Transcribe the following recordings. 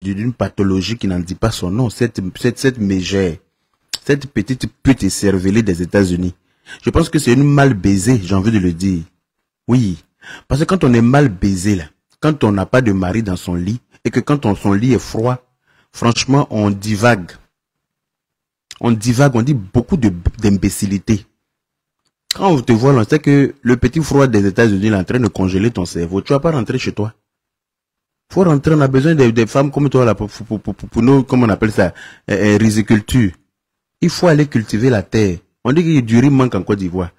d'une pathologie qui n'en dit pas son nom, cette mégère, cette petite pute écervelée des États-Unis. Je pense que c'est une mal baisée, j'ai envie de le dire. Oui, parce que quand on est mal baisé là, quand on n'a pas de mari dans son lit, et que quand son lit est froid, franchement, on divague. On divague, on dit beaucoup d'imbécilité. Quand on te voit, on sait que le petit froid des États-Unis est en train de congeler ton cerveau. Tu vas pas rentrer chez toi. Faut rentrer, on a besoin des femmes comme toi là pour nous, comment on appelle ça, riziculture. Il faut aller cultiver la terre. On dit que du riz manque en Côte d'Ivoire.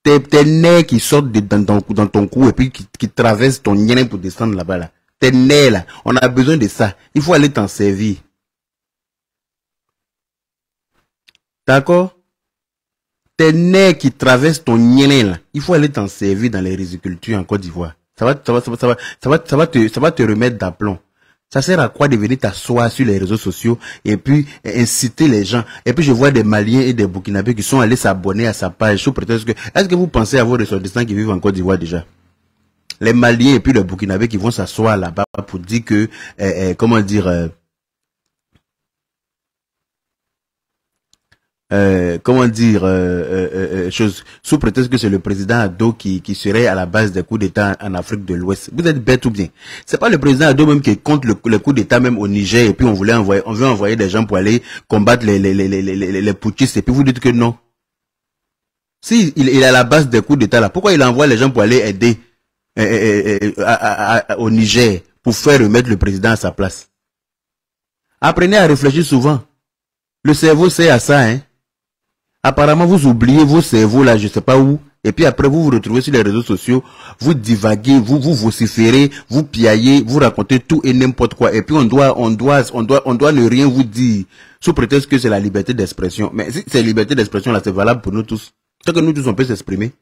Tes nerfs qui sortent dans ton cou et puis qui traversent ton nien pour descendre là-bas là. Tes nerfs là, on a besoin de ça. Il faut aller t'en servir. D'accord? Tes nerfs qui traversent ton nien là, il faut aller t'en servir dans les rizicultures en Côte d'Ivoire. Ça va te remettre d'aplomb. Ça sert à quoi de venir t'asseoir sur les réseaux sociaux et puis inciter les gens. Et puis je vois des Maliens et des Burkinabés qui sont allés s'abonner à sa page sous prétexte que... Est-ce que vous pensez à vos ressortissants qui vivent en Côte d'Ivoire déjà? Les Maliens et puis les Burkinabés qui vont s'asseoir là-bas pour dire que... comment dire... chose, sous prétexte que c'est le président Ado qui serait à la base des coups d'État en Afrique de l'Ouest. Vous êtes bête ou bien? C'est pas le président Ado même qui est contre le coup d'État même au Niger et puis on veut envoyer des gens pour aller combattre les putschistes et puis vous dites que non. Si il est à la base des coups d'État là, pourquoi il envoie les gens pour aller aider au Niger pour faire remettre le président à sa place? Apprenez à réfléchir souvent. Le cerveau c'est à ça, hein. Apparemment, vous oubliez vos cerveaux là, je sais pas où. Et puis après, vous vous retrouvez sur les réseaux sociaux, vous divaguez, vous vociférez, vous piaillez, vous racontez tout et n'importe quoi. Et puis on doit ne rien vous dire, sous prétexte que c'est la liberté d'expression. Mais si c'est liberté d'expression là, c'est valable pour nous tous. C'est que nous tous on peut s'exprimer.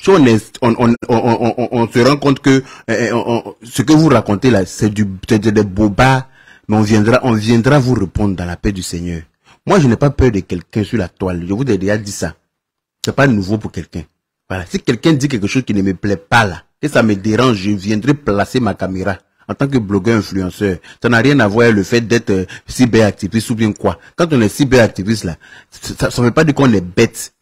Si on se rend compte que ce que vous racontez là, c'est des bobards, mais on viendra vous répondre dans la paix du Seigneur. Moi, je n'ai pas peur de quelqu'un sur la toile. Je vous ai déjà dit ça. C'est pas nouveau pour quelqu'un. Voilà. Si quelqu'un dit quelque chose qui ne me plaît pas là, que ça me dérange, je viendrai placer ma caméra en tant que blogueur influenceur. Ça n'a rien à voir avec le fait d'être cyberactiviste ou bien quoi. Quand on est cyberactiviste là, ça ne veut pas dire qu'on est bête.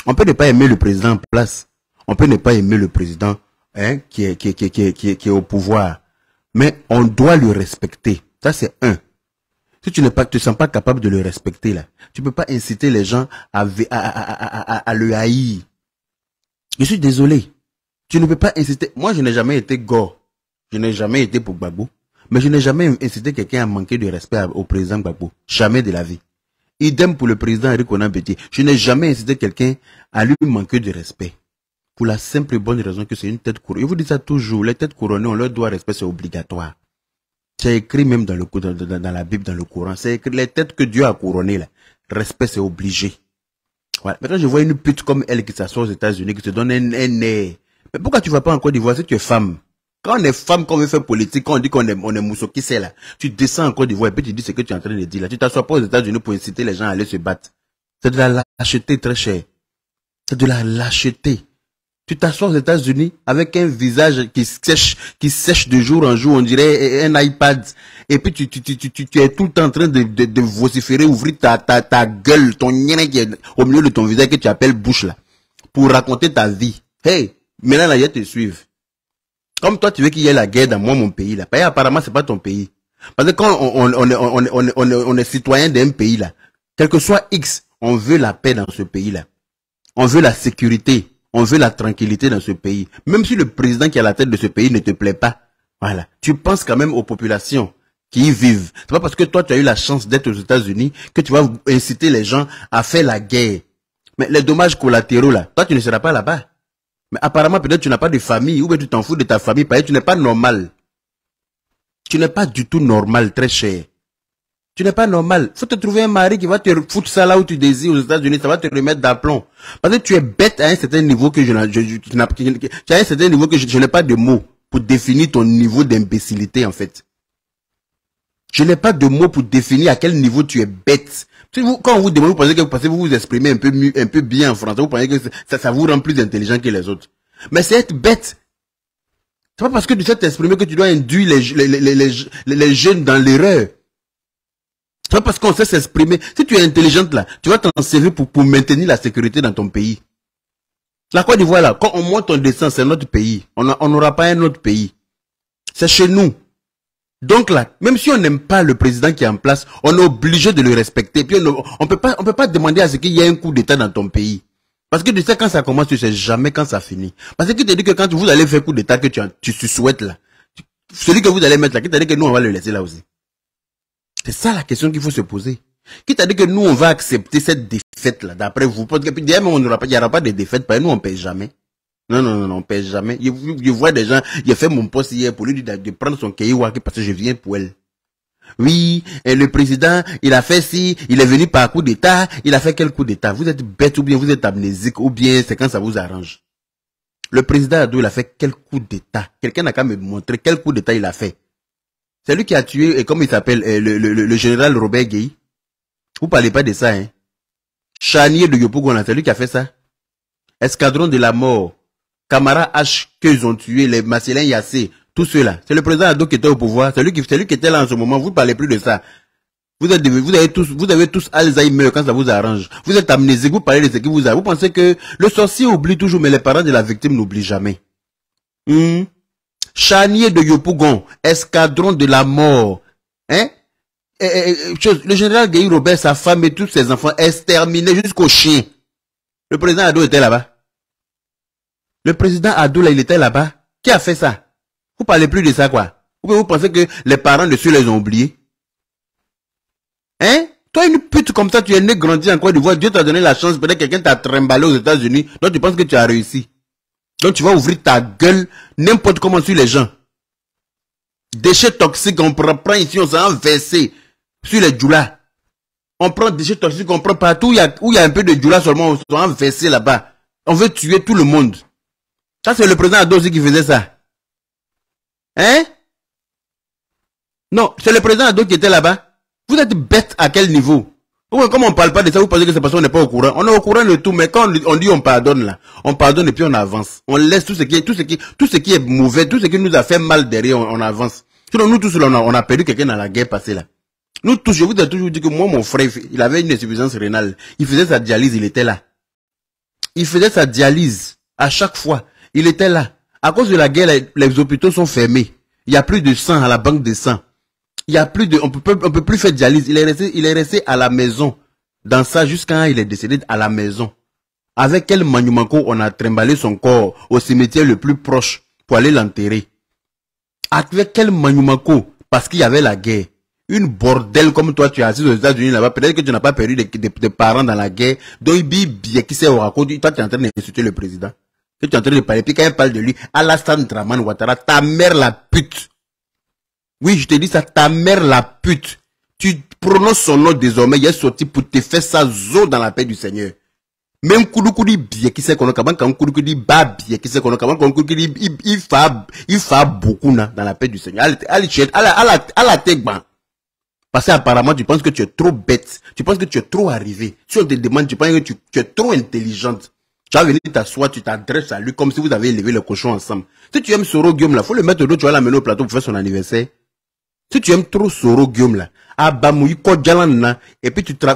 On peut ne pas aimer le président en place. On peut ne pas aimer le président hein, qui est au pouvoir. Mais on doit le respecter. Ça c'est un. Si tu te sens pas capable de le respecter là, tu peux pas inciter les gens à le haïr. Je suis désolé. Tu ne peux pas inciter. Moi, je n'ai jamais été gore. Je n'ai jamais été pour Gbagbo. Mais je n'ai jamais incité quelqu'un à manquer de respect au président Gbagbo. Jamais de la vie. Idem pour le président Eric Onan Bédié. Je n'ai jamais incité quelqu'un à lui manquer de respect. Pour la simple et bonne raison que c'est une tête couronnée. Je vous dis ça toujours. Les têtes couronnées, on leur doit respect, c'est obligatoire. C'est écrit même dans la Bible, dans le Coran. C'est écrit les têtes que Dieu a couronnées là. Respect, c'est obligé. Voilà. Maintenant, je vois une pute comme elle qui s'assoit aux États-Unis, qui se donne un air. Mais pourquoi tu vas pas en Côte d'Ivoire si tu es femme? Quand on est femme, quand on veut faire politique, quand on dit qu'on est mousseau, qui c'est là? Tu descends en Côte d'Ivoire et puis tu dis ce que tu es en train de dire là. Tu t'assois pas aux États-Unis pour inciter les gens à aller se battre. C'est de la lâcheté très cher. C'est de la lâcheté. Tu t'assois aux États-Unis avec un visage qui sèche de jour en jour, on dirait un iPad. Et puis tu es tout le temps en train de vociférer, ouvrir ta gueule, ton nien qui est au milieu de ton visage que tu appelles bouche là, pour raconter ta vie. Hey, maintenant là, ils te suivent. Comme toi, tu veux qu'il y ait la guerre dans mon pays là. Parce apparemment, c'est pas ton pays. Parce que quand on est citoyen d'un pays là, quel que soit X, on veut la paix dans ce pays là. On veut la sécurité. On veut la tranquillité dans ce pays. Même si le président qui est à la tête de ce pays ne te plaît pas, voilà. Tu penses quand même aux populations qui y vivent. C'est pas parce que toi tu as eu la chance d'être aux États-Unis que tu vas inciter les gens à faire la guerre. Mais les dommages collatéraux là, toi tu ne seras pas là-bas. Mais apparemment peut-être tu n'as pas de famille ou bien tu t'en fous de ta famille parce que tu n'es pas normal. Tu n'es pas du tout normal, très cher. Tu n'es pas normal. Faut te trouver un mari qui va te foutre ça là où tu désires aux États-Unis. Ça va te remettre d'aplomb. Parce que tu es bête à un certain niveau que tu as un certain niveau que je n'ai pas de mots pour définir ton niveau d'imbécilité en fait. Je n'ai pas de mots pour définir à quel niveau tu es bête. Quand on vous demande, vous pensez que vous vous exprimez un peu bien en français, vous pensez que ça vous rend plus intelligent que les autres. Mais c'est être bête. C'est pas parce que tu sais t'exprimer que tu dois induire les jeunes dans l'erreur. C'est pas parce qu'on sait s'exprimer. Si tu es intelligente là, tu vas t'en servir pour maintenir la sécurité dans ton pays. La Côte d'Ivoire là, quand on monte, on descend, c'est notre pays. On n'aura pas un autre pays. C'est chez nous. Donc là, même si on n'aime pas le président qui est en place, on est obligé de le respecter. Puis on peut pas demander à ce qu'il y ait un coup d'État dans ton pays. Parce que tu sais quand ça commence, tu sais jamais quand ça finit. Parce que tu te dis que quand vous allez faire coup d'État que tu souhaites là, celui que vous allez mettre là, qui t'a dit que nous on va le laisser là aussi. C'est ça la question qu'il faut se poser. Qui t'a dit que nous on va accepter cette défaite là, d'après vous? Parce que puis il n'y aura pas de défaite, parce que nous on paye jamais. Non, on paye jamais. Je vois des gens, j'ai fait mon poste hier pour lui dire de prendre son cahier parce que je viens pour elle. Oui, et le président, il a fait ci, il est venu par coup d'État, il a fait quel coup d'État? Vous êtes bête ou bien vous êtes amnésique ou bien c'est quand ça vous arrange. Le président Addo, il a fait quel coup d'État? Quelqu'un n'a qu'à me montrer quel coup d'État il a fait. C'est lui qui a tué, et comme il s'appelle, le général Robert Gueye. Vous parlez pas de ça, hein? Chanier de Yopougon, c'est lui qui a fait ça. Escadron de la mort. Camara H qu'ils ont tué, les Marcelin Yassé, tout ceux-là. C'est le président Addo qui était au pouvoir. C'est lui qui était là en ce moment. Vous ne parlez plus de ça. Vous avez tous Alzheimer quand ça vous arrange. Vous êtes amnésique, vous parlez de ce qui vous arrive. Vous pensez que le sorcier oublie toujours, mais les parents de la victime n'oublient jamais. Chanier de Yopougon, escadron de la mort. Hein? Le général Gueye Robert, sa femme et tous ses enfants exterminés jusqu'au chien. Le président Addo était là-bas. Le président Addo, là, il était là-bas. Qui a fait ça? Vous parlez plus de ça, quoi. Vous pensez que les parents de ceux les ont oubliés? Hein? Toi, une pute comme ça, tu es né, grandi en Côte d'Ivoire, Dieu t'a donné la chance, peut-être quelqu'un t'a trimballé aux États-Unis, donc tu penses que tu as réussi. Donc tu vas ouvrir ta gueule n'importe comment sur les gens. Déchets toxiques, on prend ici, on s'en versé sur les djoulas. On prend des déchets toxiques, on prend partout où il y a un peu de djoulas seulement, on s'en versé là-bas. On veut tuer tout le monde. Ça, c'est le président Addo aussi qui faisait ça. Hein? Non, c'est le président Addo qui était là-bas. Vous êtes bête à quel niveau? Comme on ne parle pas de ça, vous pensez que c'est parce qu'on n'est pas au courant. On est au courant de tout, mais quand on dit on pardonne là, on pardonne et puis on avance. On laisse tout ce qui est mauvais, tout ce qui nous a fait mal derrière, on avance. Sinon, nous tous, on a perdu quelqu'un dans la guerre passée là. Nous tous, je vous ai toujours dit que moi, mon frère, il avait une insuffisance rénale. Il faisait sa dialyse, il était là. Il faisait sa dialyse à chaque fois. Il était là. À cause de la guerre, les hôpitaux sont fermés. Il n'y a plus de sang à la banque de sang. Il y a plus de, on peut plus faire dialyse. Il est resté à la maison. Dans ça, jusqu'à il est décédé à la maison. Avec quel manumanco on a trimballé son corps au cimetière le plus proche pour aller l'enterrer. Avec quel manumanco? Parce qu'il y avait la guerre. Une bordel comme toi, tu es assis aux États-Unis là-bas. Peut-être que tu n'as pas perdu des parents dans la guerre. Donc, il qui sait au raconte. Toi, tu es en train d'insulter le président. Que tu es en train de parler. Puis quand il parle de lui, Alassane Draman Ouattara, ta mère la pute. Oui, je te dis ça, ta mère la pute. Tu prononces son nom désormais, il est sorti pour te faire sa zo dans la paix du Seigneur. Même Koudoukoudi bien qui sait qu'on a quand Koudoukoudi ba bien qui sait qu'on a quand Koudoukoudi il fa beaucoup dans la paix du Seigneur. À la tête, parce qu'apparemment tu penses que tu es trop bête, tu penses que tu es trop arrivé. Si on te demande, tu penses que tu es trop intelligente. Tu vas venir t'asseoir, tu t'adresses à lui comme si vous avez élevé le cochon ensemble. Si tu aimes Soro Guillaume là, faut le mettre au tu vas l'amener au plateau pour faire son anniversaire. Si tu aimes trop Soro Guillaume là, et puis tu t'en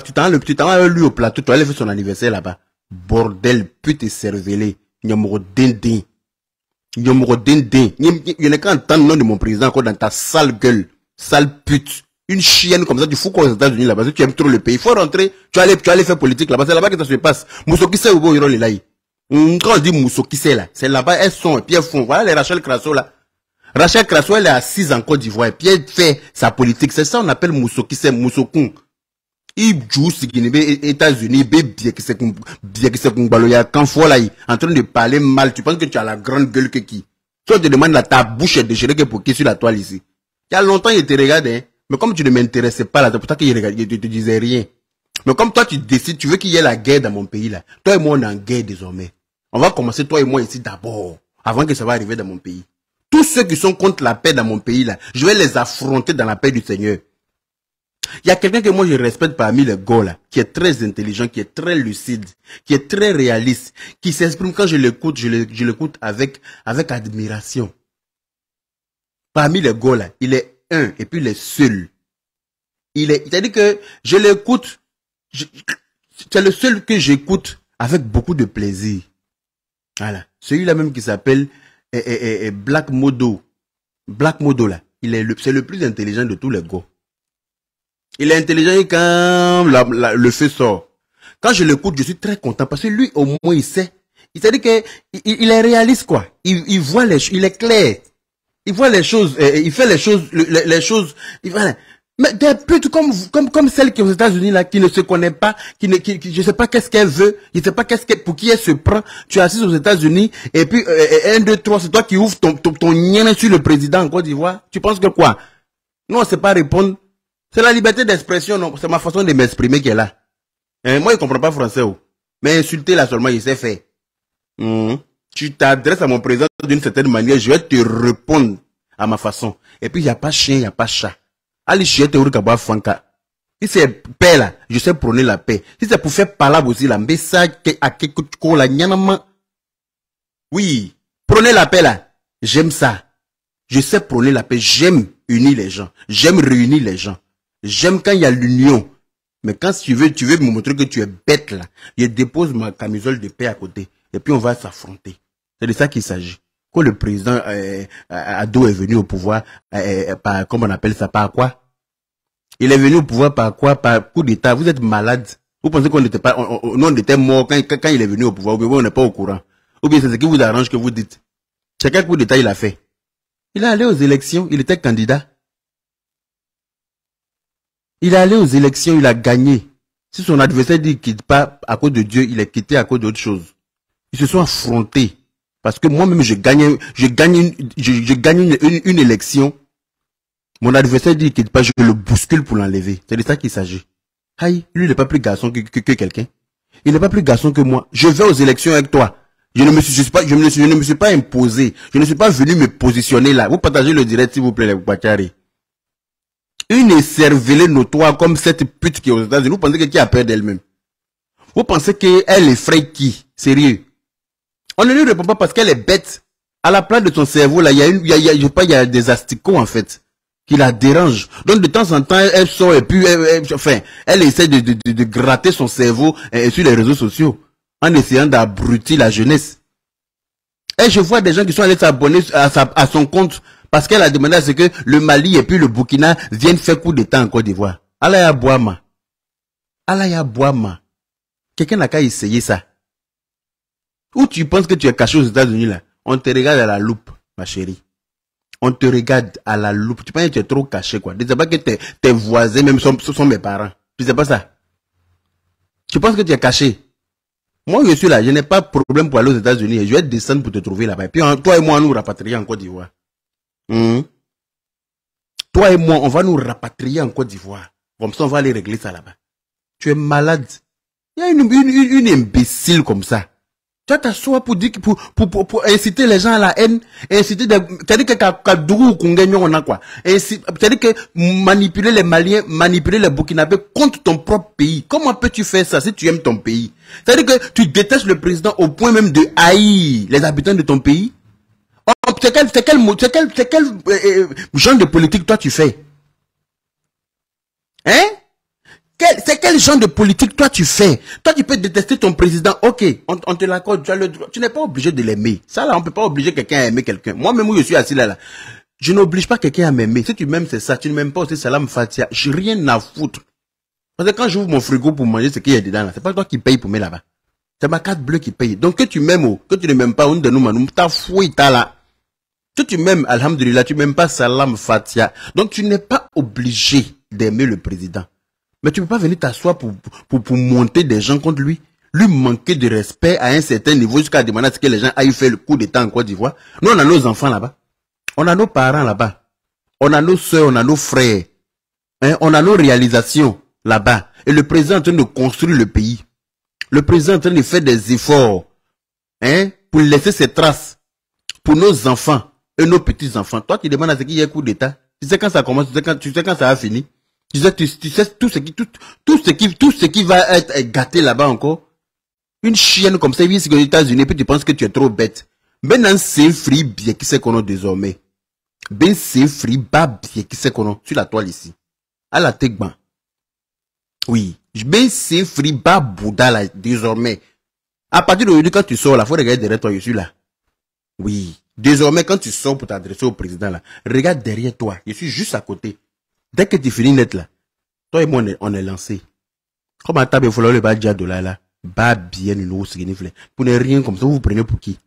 lui au plateau, tu vas aller faire son anniversaire là-bas. Bordel, pute et cervelé. Nyamoro dindin. Nyamoro dindin. Il n'y a qu'à entendre le nom de mon président encore dans ta sale gueule. Sale pute. Une chienne comme ça, tu fous quoi aux États-Unis là-bas. Si tu aimes trop le pays, il faut rentrer. Tu vas aller faire politique là-bas. C'est là-bas que ça se passe. Moussoki sait où il là. Quand on dit Moussoki sait là, c'est là-bas, elles sont, et puis elles font. Voilà les Rachel Crasso là. Rachel Crasso, elle est assise en Côte d'Ivoire, et puis elle fait sa politique. C'est ça on appelle Moussoki sait, Moussokun. Il joue ce qui n'est États-Unis, bien que c'est baloya quand faut là, en train de parler mal, tu penses que tu as la grande gueule que qui? Toi, tu te demandes là, ta bouche est déchirée que pour qui sur la toile ici. Il y a longtemps, il te regardait, hein, mais comme tu ne m'intéressais pas là, c'est pour ça qu'il te disait rien. Mais comme toi, tu décides, tu veux qu'il y ait la guerre dans mon pays là. Toi et moi, on est en guerre désormais. On va commencer toi et moi ici d'abord, avant que ça va arriver dans mon pays. Tous ceux qui sont contre la paix dans mon pays là, je vais les affronter dans la paix du Seigneur. Il y a quelqu'un que moi je respecte parmi les gars là, qui est très intelligent, qui est très lucide, qui est très réaliste, qui s'exprime quand je l'écoute, je l'écoute avec admiration. Parmi les gars là, il est un et puis il est seul. C'est-à-dire que je l'écoute, c'est le seul que j'écoute avec beaucoup de plaisir. Voilà. Celui-là même qui s'appelle Black Modo. Black Modo là, c'est le plus intelligent de tous les gars. Il est intelligent quand le feu sort. Quand je l'écoute, je suis très content parce que lui, au moins, il sait. C'est-à-dire que il est réaliste, quoi. Il voit il est clair. Il voit les choses, il fait les choses, voilà. Mais des putes comme celle qui est aux États-Unis là, qui ne se connaît pas, je sais pas qu'est-ce qu'elle veut, je sais pas pour qui elle se prend. Tu es assis aux États-Unis et puis 1, 2, 3, c'est toi qui ouvres ton nien sur le président en Côte d'Ivoire. Tu penses que quoi? Non, c'est pas répondre. C'est la liberté d'expression, non. C'est ma façon de m'exprimer qui est là. Moi, il comprend pas français, oh. Mais insulter là seulement, il sait faire. Tu t'adresses à mon président d'une certaine manière, je vais te répondre à ma façon. Et puis, il n'y a pas chien, il n'y a pas chat. Ali chiete ou kaba fanka. Si c'est paix là, je sais prôner la paix. Si c'est pour faire palabre aussi là, mais ça, à quelque la nyanama. Oui, prôner la paix là. J'aime ça. Je sais prôner la paix. J'aime unir les gens. J'aime réunir les gens. J'aime quand il y a l'union. Mais quand tu veux me montrer que tu es bête là, je dépose ma camisole de paix à côté. Et puis on va s'affronter. C'est de ça qu'il s'agit. Quand le président Ado est venu au pouvoir, par, comment on appelle ça, par quoi? Il est venu au pouvoir par quoi? Par coup d'État. Vous êtes malade. Vous pensez qu'on n'était pas, on était mort quand il est venu au pouvoir, ou bien on n'est pas au courant. Ou bien c'est ce qui vous arrange que vous dites. C'est quel coup d'État il a fait? Il est allé aux élections, il était candidat. Il est allé aux élections, il a gagné. Si son adversaire dit qu'il quitte pas à cause de Dieu, il est quitté à cause d'autre chose. Ils se sont affrontés. Parce que moi-même, je gagne une élection. Mon adversaire dit qu'il quitte pas, je le bouscule pour l'enlever. C'est de ça qu'il s'agit. Aïe, lui, il n'est pas plus garçon que quelqu'un. Il n'est pas plus garçon que moi. Je vais aux élections avec toi. Je ne me suis pas imposé. Je ne suis pas venu me positionner là. Vous partagez le direct, s'il vous plaît, les Bakari. Une écervelée notoire comme cette pute qui est aux États-Unis. Vous pensez que qui a peur d'elle-même? Vous pensez qu'elle effraie qui? Sérieux? On ne lui répond pas parce qu'elle est bête. À la place de son cerveau, là, il y a des asticots, en fait, qui la dérangent. Donc, de temps en temps, elle sort et puis, elle essaie de gratter son cerveau sur les réseaux sociaux, en essayant d'abrutir la jeunesse. Et je vois des gens qui sont allés s'abonner à son compte parce qu'elle a demandé à ce que le Mali et puis le Burkina viennent faire coup d'État en Côte d'Ivoire. Alaya Boama. Alaya Boama. Quelqu'un n'a qu'à essayer ça. Où tu penses que tu es caché aux États-Unis là? On te regarde à la loupe, ma chérie. On te regarde à la loupe. Tu penses que tu es trop caché, quoi. Tu ne sais pas que tes voisins, même sont mes parents. Tu ne sais pas ça. Tu penses que tu es caché. Moi, je suis là. Je n'ai pas de problème pour aller aux États-Unis. Je vais descendre pour te trouver là-bas. Et puis, toi et moi, on nous rapatrier en Côte d'Ivoire. Toi et moi, on va nous rapatrier en Côte d'Ivoire. Comme ça, on va aller régler ça là-bas. Tu es malade. Il y a une imbécile comme ça. Tu vas t'asseoir pour dire pour inciter les gens à la haine, inciter c'est-à-dire que on a quoi. C'est-à-dire que manipuler les Maliens, manipuler les Burkinabés contre ton propre pays. Comment peux-tu faire ça si tu aimes ton pays? C'est-à-dire que tu détestes le président au point même de haïr les habitants de ton pays. C'est quel genre de politique toi tu fais? Hein? C'est quel genre de politique toi tu fais? Toi tu peux détester ton président, ok, on te l'accorde, tu as le droit. Tu n'es pas obligé de l'aimer. Ça là, on peut pas obliger quelqu'un à aimer quelqu'un. Moi-même où je suis assis là, je n'oblige pas quelqu'un à m'aimer. Si tu m'aimes, c'est ça. Tu ne m'aimes pas aussi, Salam Fatia. J'ai rien à foutre. Parce que quand j'ouvre mon frigo pour manger ce qu'il y a dedans là, c'est pas toi qui paye pour mettre là-bas. C'est ma carte bleue qui paye. Donc que tu m'aimes ou que tu ne m'aimes pas, on de nous, t'as fouillé, t'as là. Si tu m'aimes, alhamdulillah, tu m'aimes pas, Salam Fatia. Donc tu n'es pas obligé d'aimer le président. Mais tu ne peux pas venir t'asseoir pour monter des gens contre lui. Lui manquer de respect à un certain niveau jusqu'à demander à ce que les gens aillent faire le coup d'État en Côte d'Ivoire. Nous, on a nos enfants là-bas. On a nos parents là-bas. On a nos soeurs, on a nos frères. Hein? On a nos réalisations là-bas. Et le président est en train de construire le pays. Le président est en train de faire des efforts. Hein? Pour laisser ses traces. Pour nos enfants et nos petits-enfants. Toi, tu demandes à ce qu'il y ait un coup d'État. Tu sais quand ça commence, tu sais quand ça va finir. Tu sais tout ce qui va être gâté là-bas encore. Une chienne comme ça, il vient aux États-Unis, puis tu penses que tu es trop bête. Maintenant, c'est free bien qui c'est qu'on a désormais. Ben c'est free babie qui c'est qu'on sur la toile ici. À la tegban. Oui. Ben c'est free babouda là, désormais. À partir d'aujourd'hui, quand tu sors là, faut regarder derrière toi, je suis là. Oui. Désormais, quand tu sors pour t'adresser au président là, regarde derrière toi. Je suis juste à côté. Dès que tu finis net là, toi et moi, on est lancé. Comme à table, il faut le bas de là. Bah bien, nous, pour ne rien comme ça, vous vous prenez pour qui?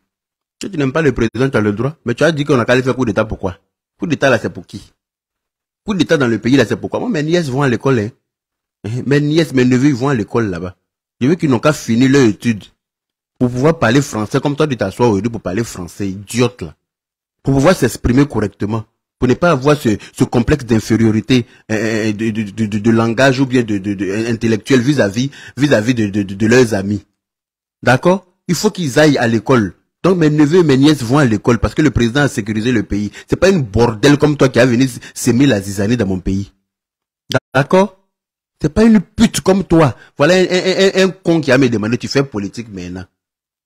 Si tu n'aimes pas le président, tu as le droit. Mais tu as dit qu'on a qu'à faire coup d'état, pourquoi? Coup d'état là, c'est pour qui? Coup d'état dans le pays là, c'est pourquoi? Moi, mes nièces vont à l'école, hein. Mes nièces, mes neveux, ils vont à l'école là-bas. Je veux qu'ils n'ont qu'à finir leur étude. Pour pouvoir parler français, comme toi, tu t'assois aujourd'hui pour parler français, idiote là. Pour pouvoir s'exprimer correctement. Pour ne pas avoir ce complexe d'infériorité de langage ou bien intellectuel vis-à-vis de leurs amis. D'accord? Il faut qu'ils aillent à l'école. Donc mes neveux et mes nièces vont à l'école parce que le président a sécurisé le pays. C'est pas une bordel comme toi qui a venu s'aimer la zizanie dans mon pays. D'accord? C'est pas une pute comme toi. Voilà un con qui a me demandé, tu fais politique maintenant.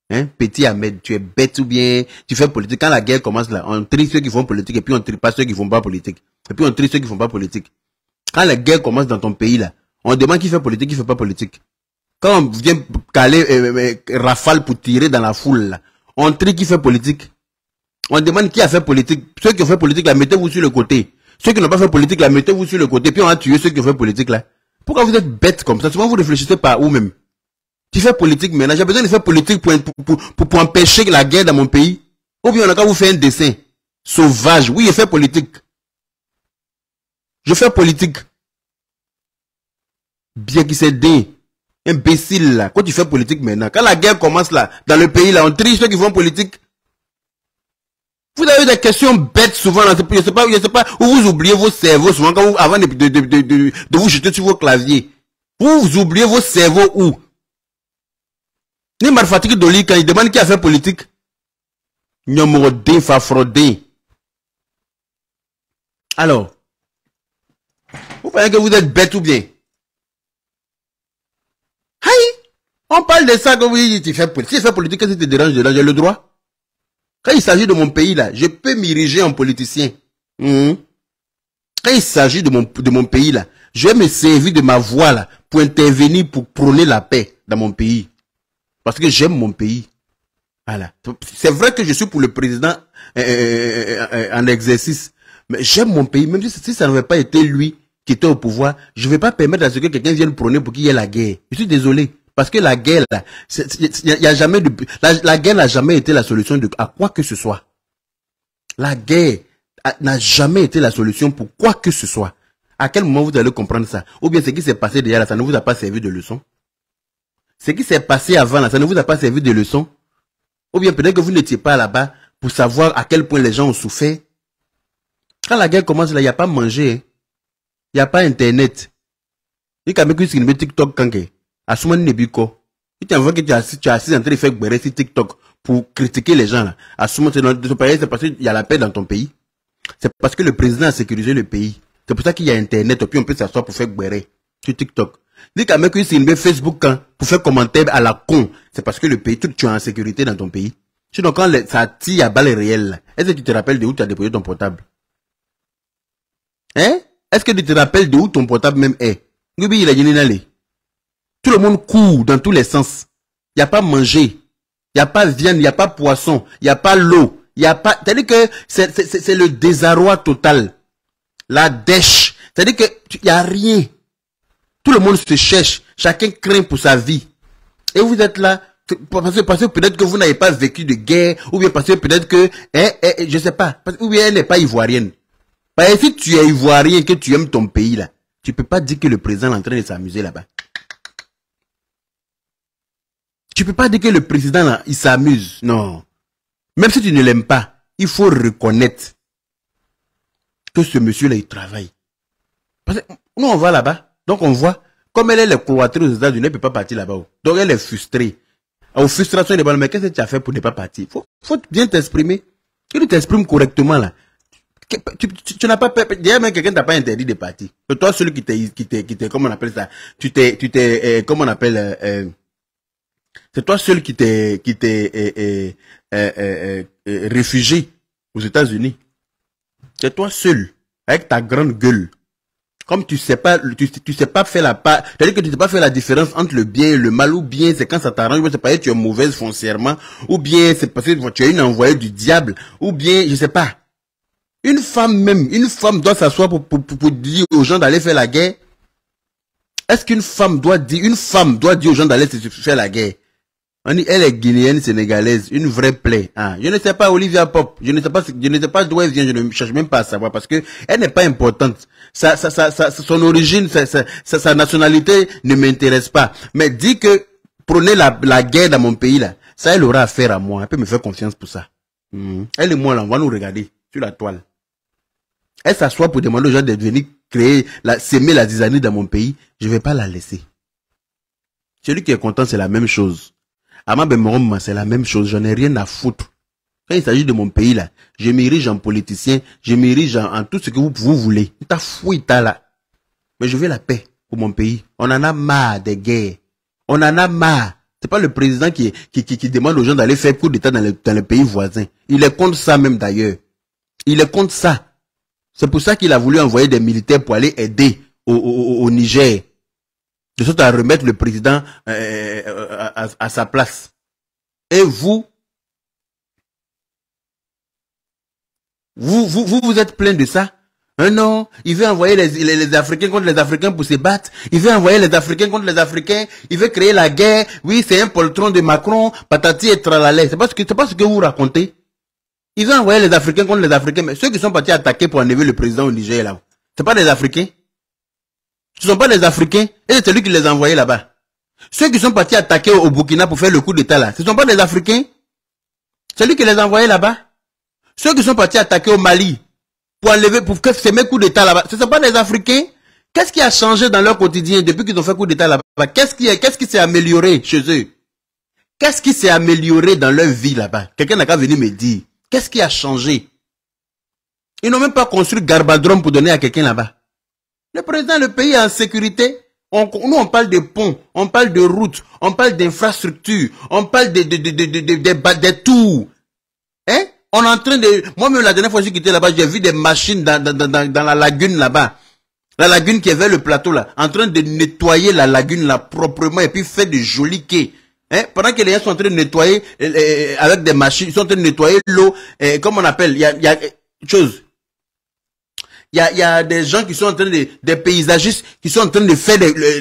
Hein? Petit Ahmed, tu es bête ou bien tu fais politique. Quand la guerre commence là, on trie ceux qui font politique et puis on trie pas ceux qui font pas politique. Et puis on trie ceux qui font pas politique. Quand la guerre commence dans ton pays là, on demande qui fait politique, qui fait pas politique. Quand on vient caler rafale pour tirer dans la foule là, on trie qui fait politique. On demande qui a fait politique. Ceux qui ont fait politique là, mettez-vous sur le côté. Ceux qui n'ont pas fait politique là, mettez-vous sur le côté. Puis on a tué ceux qui ont fait politique là. Pourquoi vous êtes bêtes comme ça? Souvent vous réfléchissez pas où même. Tu fais politique maintenant. J'ai besoin de faire politique pour empêcher la guerre dans mon pays. Ou bien on a qu'à vous faire un dessin. Sauvage. Oui, je fais politique. Je fais politique. Bien qu'il s'est dit. Imbécile là. Quand tu fais politique maintenant. Quand la guerre commence là, dans le pays là, on trie ceux qui font politique. Vous avez des questions bêtes souvent. Là, je sais pas, où vous oubliez vos cerveaux souvent quand vous, avant de vous jeter sur vos claviers. Vous oubliez vos cerveaux où? Ni Marfatiki Doli, quand il demande qui a fait politique, Nyomrodé, Fafrodé. Alors, vous pensez que vous êtes bête ou bien? Aïe! On parle de ça comme oui, tu fais politique. Si tu fais politique, qu'est-ce qui te dérange dedans? J'ai le droit. Quand il s'agit de mon pays là, je peux m'ériger en politicien. Quand il s'agit de mon pays là, je vais me servir de ma voix là pour intervenir, pour prôner la paix dans mon pays. Parce que j'aime mon pays. Voilà. C'est vrai que je suis pour le président en exercice. Mais j'aime mon pays. Même si ça n'avait pas été lui qui était au pouvoir, je ne vais pas permettre à ce que quelqu'un vienne prôner pour qu'il y ait la guerre. Je suis désolé. Parce que la guerre, là, y a jamais la guerre n'a jamais été la solution à quoi que ce soit. La guerre n'a jamais été la solution pour quoi que ce soit. À quel moment vous allez comprendre ça? Ou bien ce qui s'est passé derrière là, ça ne vous a pas servi de leçon? Ce qui s'est passé avant là, ça ne vous a pas servi de leçon? Ou bien peut-être que vous n'étiez pas là-bas pour savoir à quel point les gens ont souffert. Quand la guerre commence là, il n'y a pas manger. Hein. Il n'y a pas internet. Il y a même TikTok quand à ce moment nebiko. Si tu vois que tu es assis en train de faire guerre sur TikTok pour critiquer les gens là. À ce moment c'est parce qu'il y a la paix dans ton pays. C'est parce que le président a sécurisé le pays. C'est pour ça qu'il y a internet et puis on peut s'asseoir pour faire guerre sur TikTok. Dis quand même que c'est une Facebook hein, pour faire commentaire à la con. C'est parce que le pays, tu es en sécurité dans ton pays. Sinon quand ça tire à balles réelles, est-ce que tu te rappelles de où tu as déposé ton portable? Hein? Est-ce que tu te rappelles de où ton portable même est? Tout le monde court dans tous les sens. Il n'y a pas manger. Il n'y a pas viande, il n'y a pas poisson, il n'y a pas l'eau. Il n'y a pas... C'est-à-dire que c'est le désarroi total. La dèche. C'est-à-dire qu'il n'y a rien. Tout le monde se cherche. Chacun craint pour sa vie. Et vous êtes là, parce que peut-être que vous n'avez pas vécu de guerre, ou bien parce que peut-être que, je sais pas, ou bien elle n'est pas ivoirienne. Parce que si tu es ivoirien et que tu aimes ton pays là, tu peux pas dire que le président est en train de s'amuser là-bas. Tu peux pas dire que le président là, il s'amuse. Non. Même si tu ne l'aimes pas, il faut reconnaître que ce monsieur là, il travaille. Parce que nous on va là-bas. Donc on voit, comme elle est le cloîtrée aux États-Unis, elle ne peut pas partir là-bas. Donc elle est frustrée. Aux frustrations, elle est bonne, mais qu'est-ce que tu as fait pour ne pas partir? Faut bien t'exprimer. Tu t'exprimes correctement là. Tu n'as pas peur. D'ailleurs, même quelqu'un t'a pas interdit de partir. Toi, celui qui t'est, comment on appelle ça? Comment on appelle, c'est toi seul qui t'es réfugié aux États-Unis. C'est toi seul, avec ta grande gueule. Comme tu sais pas, tu sais pas faire la part, c'est-à-dire que tu sais pas faire la différence entre le bien et le mal, ou bien c'est quand ça t'arrange, c'est parce que tu es mauvaise foncièrement, ou bien c'est parce que tu es une envoyée du diable, ou bien, je sais pas. Une femme doit s'asseoir pour dire aux gens d'aller faire la guerre. Est-ce qu'une femme doit dire aux gens d'aller faire la guerre? On dit, elle est guinéenne, sénégalaise, une vraie plaie. Ah, je ne sais pas Olivia Pop, je ne sais pas d'où elle vient, je ne cherche même pas à savoir parce que elle n'est pas importante. Son origine, sa nationalité ne m'intéresse pas. Mais dit que prenez la guerre dans mon pays là, ça elle aura affaire à moi. Elle peut me faire confiance pour ça. Elle et moi là, on va nous regarder sur la toile. Elle s'assoit pour demander aux gens de venir s'aimer la zizanie dans mon pays. Je ne vais pas la laisser. Celui qui est content, c'est la même chose. Ama Bemorom, c'est la même chose, j'en ai rien à foutre. Quand il s'agit de mon pays là, je m'érige en politicien, je m'érige en tout ce que vous voulez. T'as fouillé là. Mais je veux la paix pour mon pays. On en a marre des guerres. On en a marre. C'est pas le président qui demande aux gens d'aller faire coup d'état dans les pays voisins. Il est contre ça même d'ailleurs. Il est contre ça. C'est pour ça qu'il a voulu envoyer des militaires pour aller aider au Niger. De sorte à remettre le président à sa place. Et vous êtes plein de ça. Non, il veut envoyer les Africains contre les Africains pour se battre. Il veut envoyer les Africains contre les Africains. Il veut créer la guerre. Oui, c'est un poltron de Macron, patati et tralala. C'est pas ce que vous racontez. Il veut envoyer les Africains contre les Africains. Mais ceux qui sont partis attaquer pour enlever le président au Niger, là, c'est pas des Africains. Ce ne sont pas les Africains, et c'est lui qui les a envoyés là-bas. Ceux qui sont partis attaquer au Burkina pour faire le coup d'état là, ce ne sont pas des Africains. C'est lui qui les a envoyés là-bas. Ceux qui sont partis attaquer au Mali pour enlever, pour faire mes coups d'état là-bas, ce ne sont pas des Africains. Qu'est-ce qui a changé dans leur quotidien depuis qu'ils ont fait coup d'état là-bas? Qu'est-ce qui s'est amélioré chez eux? Qu'est-ce qui s'est amélioré dans leur vie là-bas? Quelqu'un n'a qu'à venir me dire. Qu'est-ce qui a changé? Ils n'ont même pas construit Garbadrome pour donner à quelqu'un là-bas. Le président, le pays est en sécurité. Nous, on parle de ponts, on parle de routes, on parle d'infrastructures, on parle des tours. Hein? On est en train de... Moi-même, la dernière fois que j'ai quitté là-bas, j'ai vu des machines dans la lagune là-bas. La lagune qui est vers le plateau là, en train de nettoyer la lagune là proprement et puis faire de jolis quais. Hein? Pendant que les gens sont en train de nettoyer avec des machines, ils sont en train de nettoyer l'eau, comme on appelle, il y a chose. Il y a des gens qui sont en train des paysagistes qui sont en train de faire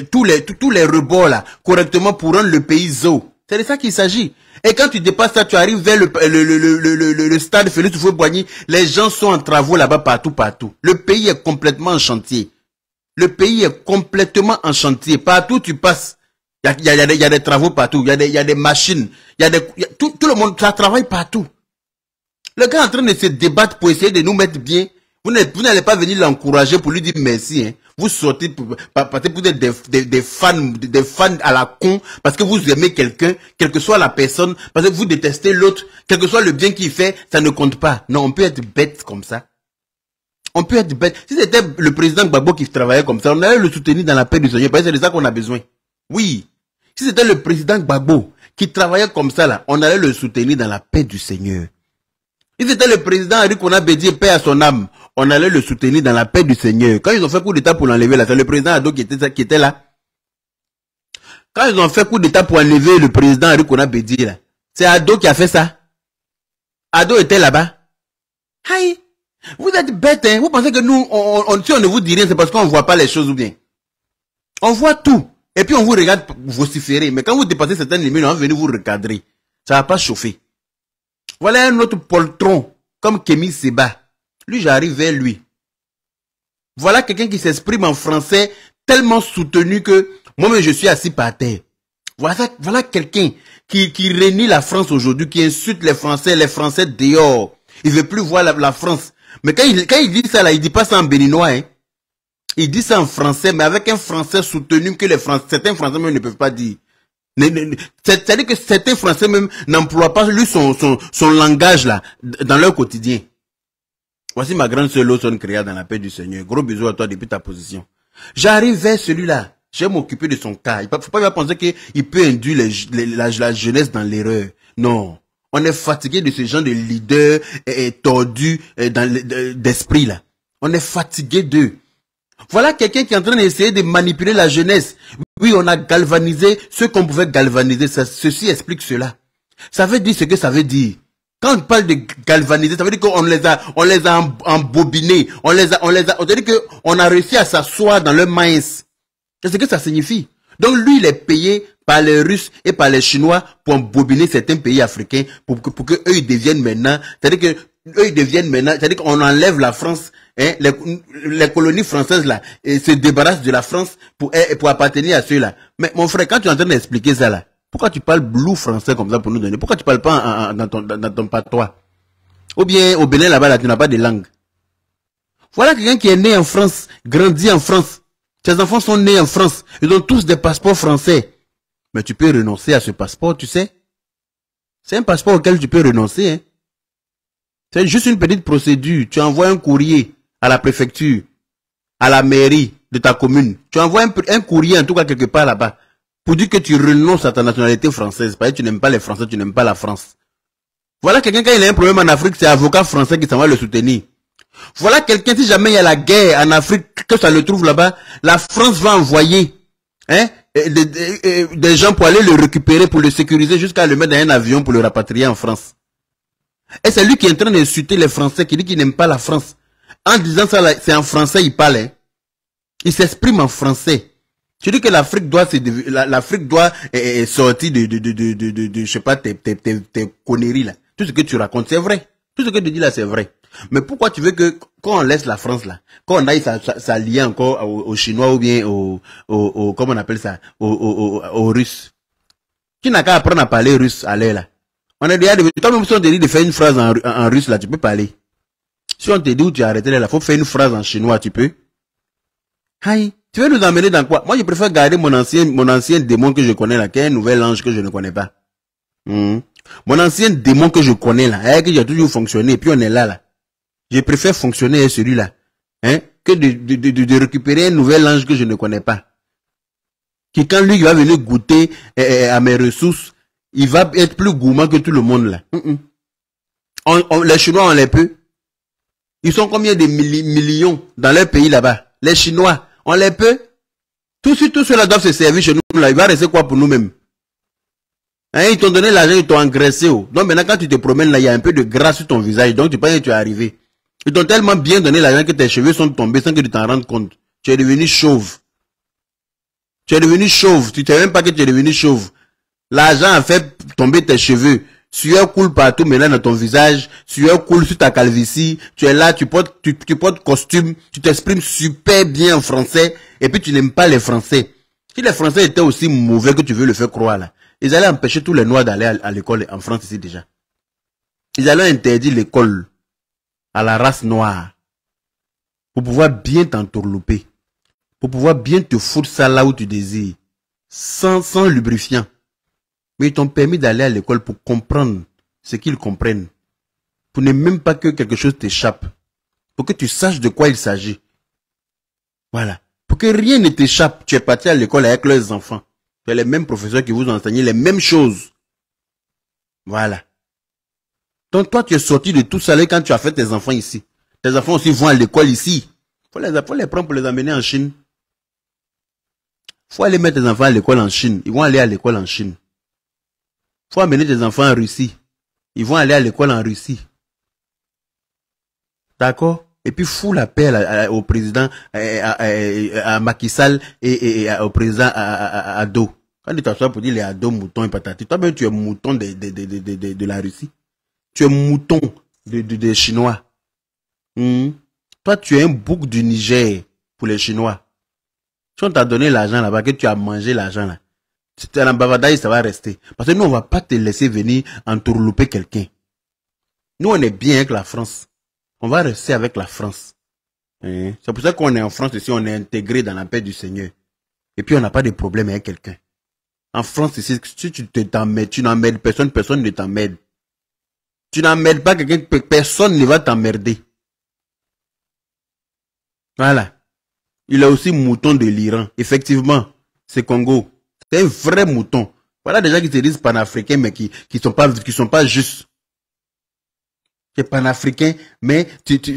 tous les rebords là, correctement pour rendre le pays zoo. C'est de ça qu'il s'agit. Et quand tu dépasses ça, tu arrives vers le stade Félix Houphouët-Boigny, les gens sont en travaux là-bas partout. Le pays est complètement en chantier. Le pays est complètement en chantier. Partout tu passes, il y a des travaux partout, il y a des machines, tout le monde, ça travaille partout. Le gars est en train de se débattre pour essayer de nous mettre bien. Vous n'allez pas venir l'encourager pour lui dire merci. Hein. Vous sortez pour être des fans à la con parce que vous aimez quelqu'un, quelle que soit la personne, parce que vous détestez l'autre, quel que soit le bien qu'il fait, ça ne compte pas. Non, on peut être bête comme ça. On peut être bête. Si c'était le président Gbagbo qui travaillait comme ça, on allait le soutenir dans la paix du Seigneur, parce que c'est de ça qu'on a besoin. Oui. Si c'était le président Gbagbo qui travaillait comme ça, là, on allait le soutenir dans la paix du Seigneur. Si c'était le président Henri Konan Bédié, paix à son âme, on allait le soutenir dans la paix du Seigneur. Quand ils ont fait coup d'état pour l'enlever là, c'est le président Ado qui était là. Quand ils ont fait coup d'état pour enlever le président Henri Konan Bédié là, c'est Ado qui a fait ça. Ado était là-bas. Aïe, vous êtes bêtes, hein. Vous pensez que nous, si on ne vous dit rien, c'est parce qu'on ne voit pas les choses ou bien. On voit tout. Et puis on vous regarde vociférer. Mais quand vous dépassez certaines limites, on va venir vous recadrer. Ça ne va pas chauffer. Voilà un autre poltron, comme Kémy Seba. Lui, j'arrive vers lui. Voilà quelqu'un qui s'exprime en français tellement soutenu que moi-même je suis assis par terre. Voilà quelqu'un qui renie la France aujourd'hui, qui insulte les Français dehors. Il veut plus voir la France. Mais quand il dit ça là, il dit pas ça en béninois, hein. Il dit ça en français, mais avec un français soutenu que certains Français même ne peuvent pas dire. C'est-à-dire que certains Français même n'emploient pas lui son langage là dans leur quotidien. Voici ma grande sœur Lawson Créa dans la paix du Seigneur. Gros bisous à toi depuis ta position. J'arrive vers celui-là. Je vais m'occuper de son cas. Il ne faut pas penser qu'il peut induire la jeunesse dans l'erreur. Non. On est fatigué de ce genre de leaders tordus d'esprit là. On est fatigué d'eux. Voilà quelqu'un qui est en train d'essayer de manipuler la jeunesse. Oui, on a galvanisé ce qu'on pouvait galvaniser. Ceci explique cela. Ça veut dire ce que ça veut dire. Quand on parle de galvaniser, ça veut dire qu'on les a embobinés. On veut dire qu'on a réussi à s'asseoir dans leur minds. C'est ce que ça signifie. Donc lui, il est payé par les Russes et par les Chinois pour embobiner certains pays africains pour que eux ils deviennent maintenant, c'est-à-dire qu'on enlève la France, hein, les colonies françaises là, et se débarrassent de la France pour appartenir à ceux-là. Mais mon frère, quand tu es en train d'expliquer ça là, pourquoi tu parles blue français comme ça pour nous donner? Pourquoi tu parles pas dans ton patois? Ou bien au Bénin là-bas là, tu n'as pas de langue. Voilà quelqu'un qui est né en France, grandi en France. Ses enfants sont nés en France. Ils ont tous des passeports français. Mais tu peux renoncer à ce passeport, tu sais. C'est un passeport auquel tu peux renoncer. Hein. C'est juste une petite procédure. Tu envoies un courrier à la préfecture, à la mairie de ta commune. Tu envoies un courrier en tout cas quelque part là-bas pour dire que tu renonces à ta nationalité française. Parce que tu n'aimes pas les Français, tu n'aimes pas la France. Voilà quelqu'un quand il a un problème en Afrique, c'est avocat français qui s'en va le soutenir. Voilà quelqu'un, si jamais il y a la guerre en Afrique, que ça le trouve là-bas, la France va envoyer hein, des gens pour aller le récupérer, pour le sécuriser, jusqu'à le mettre dans un avion pour le rapatrier en France. Et c'est lui qui est en train d'insulter les Français, qui dit qu'il n'aime pas la France. En disant ça, c'est en français il parle. Hein. Il s'exprime en français. Tu dis que l'Afrique doit sortir de je sais pas, tes conneries là. Tout ce que tu racontes, c'est vrai. Tout ce que tu dis là, c'est vrai. Mais pourquoi tu veux que, quand on laisse la France là, quand on aille s'allier encore aux Chinois ou bien comment on appelle ça, aux Russes? Tu n'as qu'à apprendre à parler russe à l'air là. On est déjà toi-même si on te dit de faire une phrase en russe là, tu peux parler. Si on te dit où tu as arrêté là, faut faire une phrase en chinois, tu peux. Aïe, tu veux nous emmener dans quoi? Moi je préfère garder mon ancien démon que je connais là, qui est un nouvel ange que je ne connais pas. Mon ancien démon que je connais là, que j'ai toujours fonctionné, et puis on est là. Je préfère fonctionner avec celui-là, hein, que de récupérer un nouvel ange que je ne connais pas. Qui quand lui il va venir goûter à mes ressources, il va être plus gourmand que tout le monde là. Les Chinois on les peut. Ils sont combien de millions dans leur pays là-bas? Les Chinois, on les peut. Tous ceux-là doivent se servir chez nous là. Il va rester quoi pour nous-mêmes? Hein, ils t'ont donné l'argent, ils t'ont engraissé. Oh. Donc maintenant quand tu te promènes là, il y a un peu de gras sur ton visage. Donc tu penses que tu es arrivé. Ils t'ont tellement bien donné l'argent que tes cheveux sont tombés sans que tu t'en rendes compte. Tu es devenu chauve. Tu es devenu chauve. Tu ne sais même pas que tu es devenu chauve. L'argent a fait tomber tes cheveux. Sueur coule partout maintenant dans ton visage. Sueur coule sur ta calvitie. Tu es là, tu portes costume. Tu t'exprimes super bien en français. Et puis tu n'aimes pas les Français. Si les Français étaient aussi mauvais que tu veux le faire croire là, ils allaient empêcher tous les Noirs d'aller à l'école en France ici déjà. Ils allaient interdire l'école à la race noire, pour pouvoir bien t'entourlouper, pour pouvoir bien te foutre ça là où tu désires, sans lubrifiant. Mais ils t'ont permis d'aller à l'école pour comprendre ce qu'ils comprennent, pour ne même pas que quelque chose t'échappe, pour que tu saches de quoi il s'agit. Voilà, pour que rien ne t'échappe, tu es parti à l'école avec leurs enfants, tu as les mêmes professeurs qui vous enseignent les mêmes choses. Voilà. Donc toi, tu es sorti de tout ça là quand tu as fait tes enfants ici. Tes enfants aussi vont à l'école ici. Faut les prendre pour les amener en Chine. Faut aller mettre tes enfants à l'école en Chine. Ils vont aller à l'école en Chine. Faut amener tes enfants en Russie. Ils vont aller à l'école en Russie. D'accord? Et puis fous la paix au président à Macky Sall et au président à Ado. Quand tu t'assois pour dire les Ado, moutons et patati, toi-même tu es mouton de la Russie. Tu es mouton des Chinois. Toi, tu es un bouc du Niger pour les Chinois. Si on t'a donné l'argent là-bas, que tu as mangé l'argent là, si tu es en bavardage, ça va rester. Parce que nous, on ne va pas te laisser venir entourlouper quelqu'un. Nous, on est bien avec la France. On va rester avec la France. C'est pour ça qu'on est en France ici, on est intégré dans la paix du Seigneur. Et puis, on n'a pas de problème avec quelqu'un. En France ici, si tu n'emmerdes personne, personne ne t'emmerde. Tu n'emmerdes pas quelqu'un, personne ne va t'emmerder. Voilà. Il a aussi mouton de l'Iran. Effectivement, c'est Congo. C'est un vrai mouton. Voilà des gens qui se disent panafricains, mais qui sont pas justes. Tu es panafricain, mais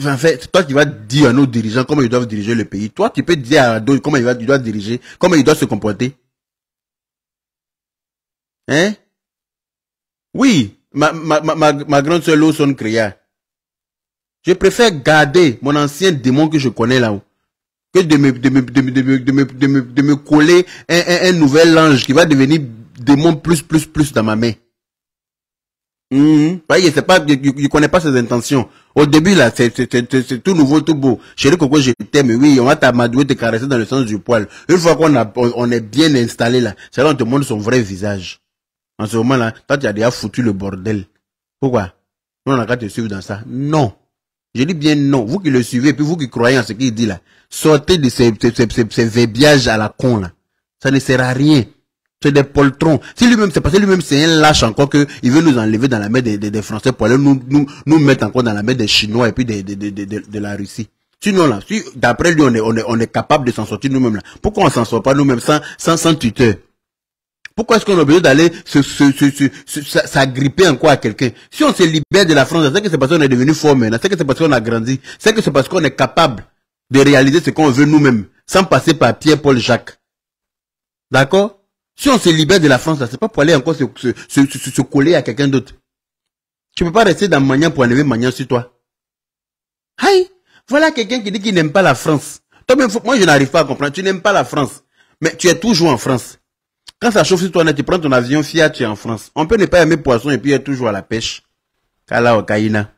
en fait, toi qui vas dire à nos dirigeants comment ils doivent diriger le pays. Toi, tu peux dire à d'autres comment ils doivent diriger, comment ils doivent se comporter. Hein? Oui, ma grande sœur Lawson Créa. Je préfère garder mon ancien démon que je connais là-haut que de me coller un nouvel ange qui va devenir démon plus dans ma main. Voyez, c'est pas, je connais pas ses intentions. Au début, là, c'est tout nouveau, tout beau. Chérie Coco, je t'aime, oui, on va t'amadouer, te caresser dans le sens du poil. Une fois on est bien installé, là, c'est là on te montre son vrai visage. En ce moment-là, toi, tu as déjà foutu le bordel. Pourquoi? Nous, on n'a qu'à te suivre dans ça. Non. Je dis bien non. Vous qui le suivez, puis vous qui croyez en ce qu'il dit, là, sortez de ces verbiages à la con, là. Ça ne sert à rien. C'est des poltrons. Si lui-même, c'est parce que lui-même, c'est un lâche encore que il veut nous enlever dans la main des Français pour aller nous mettre encore dans la main des Chinois et puis de la Russie. Sinon, là, si, d'après lui, on est capable de s'en sortir nous-mêmes, là. Pourquoi on s'en sort pas nous-mêmes sans tuteur? Pourquoi est-ce qu'on a besoin d'aller s'agripper encore à quelqu'un? Si on se libère de la France, c'est que c'est parce qu'on est devenu fort maintenant, c'est que c'est parce qu'on a grandi, c'est que c'est parce qu'on est capable de réaliser ce qu'on veut nous-mêmes, sans passer par Pierre, Paul, Jacques. D'accord? Si on se libère de la France, c'est pas pour aller encore se coller à quelqu'un d'autre. Tu peux pas rester dans Magnan pour enlever Magnan sur toi. Aïe! Voilà quelqu'un qui dit qu'il n'aime pas la France. Toi-même, moi, je n'arrive pas à comprendre. Tu n'aimes pas la France. Mais tu es toujours en France. Quand ça chauffe sur toi, tu prends ton avion Fiat, tu es en France. On peut ne pas aimer poisson et puis être toujours à la pêche. Kala Okaina.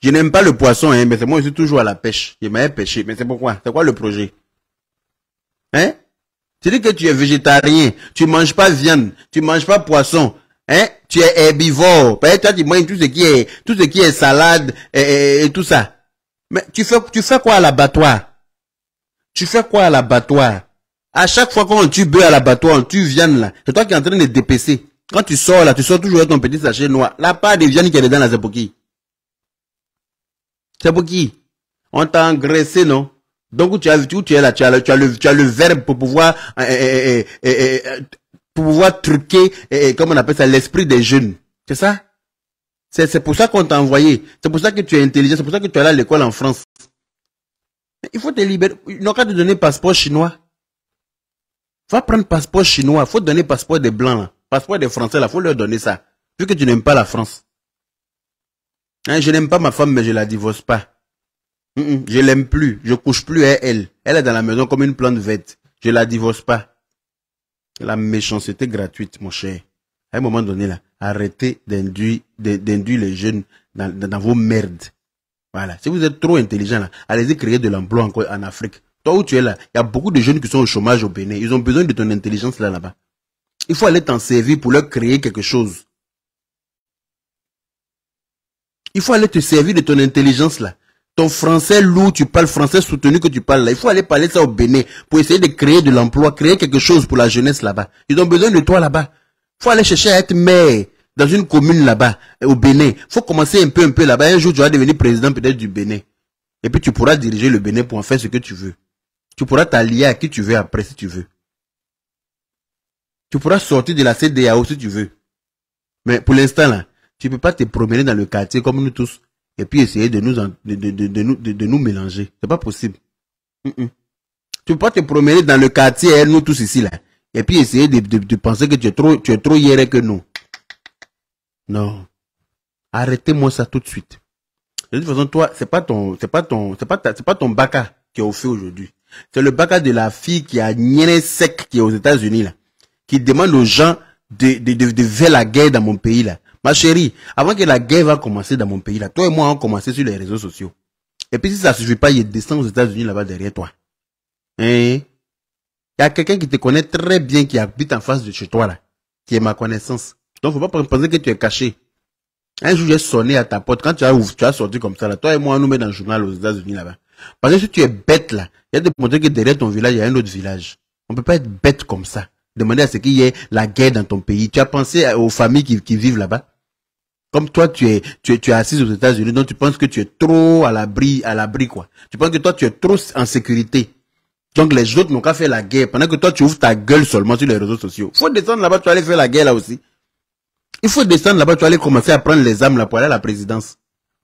Je n'aime pas le poisson, hein, mais c'est moi, je suis toujours à la pêche. Je m'ai pêché. Mais c'est pourquoi? C'est quoi le projet? Hein? Tu dis que tu es végétarien, tu manges pas viande, tu manges pas poisson, hein? Tu es herbivore. Peut-être tu manges tout ce qui est salade et tout ça. Mais tu fais quoi à l'abattoir? Tu fais quoi à l'abattoir? À chaque fois qu'on tue bœuf à l'abattoir, on tue viande là. C'est toi qui es en train de dépecer. Quand tu sors là, tu sors toujours avec ton petit sachet noir. La part de viande qui est dedans là, c'est pour qui? C'est pour qui? On t'a engraissé, non? Donc tu es là, tu as le verbe pour pouvoir truquer, comment on appelle ça, l'esprit des jeunes. C'est ça? C'est pour ça qu'on t'a envoyé. C'est pour ça que tu es intelligent. C'est pour ça que tu es allé à l'école en France. Il faut te libérer. Ils n'ont qu'à te donner passeport chinois. Va prendre passeport chinois. Il faut te donner passeport des blancs là. Passeport des français là. Il faut leur donner ça. Vu que tu n'aimes pas la France. Hein, je n'aime pas ma femme mais je la divorce pas. Je l'aime plus, je couche plus avec elle. Elle est dans la maison comme une plante verte. Je la divorce pas. La méchanceté gratuite, mon cher. À un moment donné, là, arrêtez d'induire les jeunes dans vos merdes. Voilà. Si vous êtes trop intelligent, là, allez-y créer de l'emploi encore en Afrique. Toi où tu es là, il y a beaucoup de jeunes qui sont au chômage au Bénin. Ils ont besoin de ton intelligence là-bas. Il faut aller t'en servir pour leur créer quelque chose. Il faut aller te servir de ton intelligence là. Ton français lourd, tu parles français soutenu que tu parles là. Il faut aller parler ça au Bénin pour essayer de créer de l'emploi, créer quelque chose pour la jeunesse là-bas. Ils ont besoin de toi là-bas. Il faut aller chercher à être maire dans une commune là-bas, au Bénin. Il faut commencer un peu là-bas. Un jour, tu vas devenir président peut-être du Bénin. Et puis tu pourras diriger le Bénin pour en faire ce que tu veux. Tu pourras t'allier à qui tu veux après si tu veux. Tu pourras sortir de la CEDEAO si tu veux. Mais pour l'instant là, tu ne peux pas te promener dans le quartier comme nous tous. Et puis essayer de nous mélanger. C'est pas possible. Tu peux pas te promener dans le quartier, nous tous ici, là. Et puis essayer de penser que tu es trop hier que nous. Non. Arrêtez-moi ça tout de suite. De toute façon, toi, c'est pas ton baka qui est au fait aujourd'hui. C'est le baka de la fille qui a niainé sec qui est aux États-Unis, là. Qui demande aux gens de faire la guerre dans mon pays, là. Ma chérie, avant que la guerre va commencer dans mon pays, là, toi et moi, on commencé sur les réseaux sociaux. Et puis si ça ne suffit pas, il descend aux États-Unis là-bas derrière toi. Hein? Il y a quelqu'un qui te connaît très bien, qui habite en face de chez toi, là, qui est ma connaissance. Donc, faut pas penser que tu es caché. Un jour, j'ai sonné à ta porte. Quand tu as sorti comme ça, là, toi et moi, on nous met dans le journal aux États-Unis là-bas. Parce que si tu es bête, là, il y a de montrer que derrière ton village, il y a un autre village. On peut pas être bête comme ça. Demander à ce qu'il y ait la guerre dans ton pays. Tu as pensé aux familles qui vivent là-bas? Comme toi, tu es assis aux États-Unis, donc tu penses que tu es trop à l'abri, quoi. Tu penses que toi, tu es trop en sécurité. Donc les autres n'ont qu'à faire la guerre pendant que toi tu ouvres ta gueule seulement sur les réseaux sociaux. Faut descendre là-bas, tu vas aller faire la guerre là aussi. Il faut descendre là-bas, tu vas aller commencer à prendre les armes là pour aller à la présidence.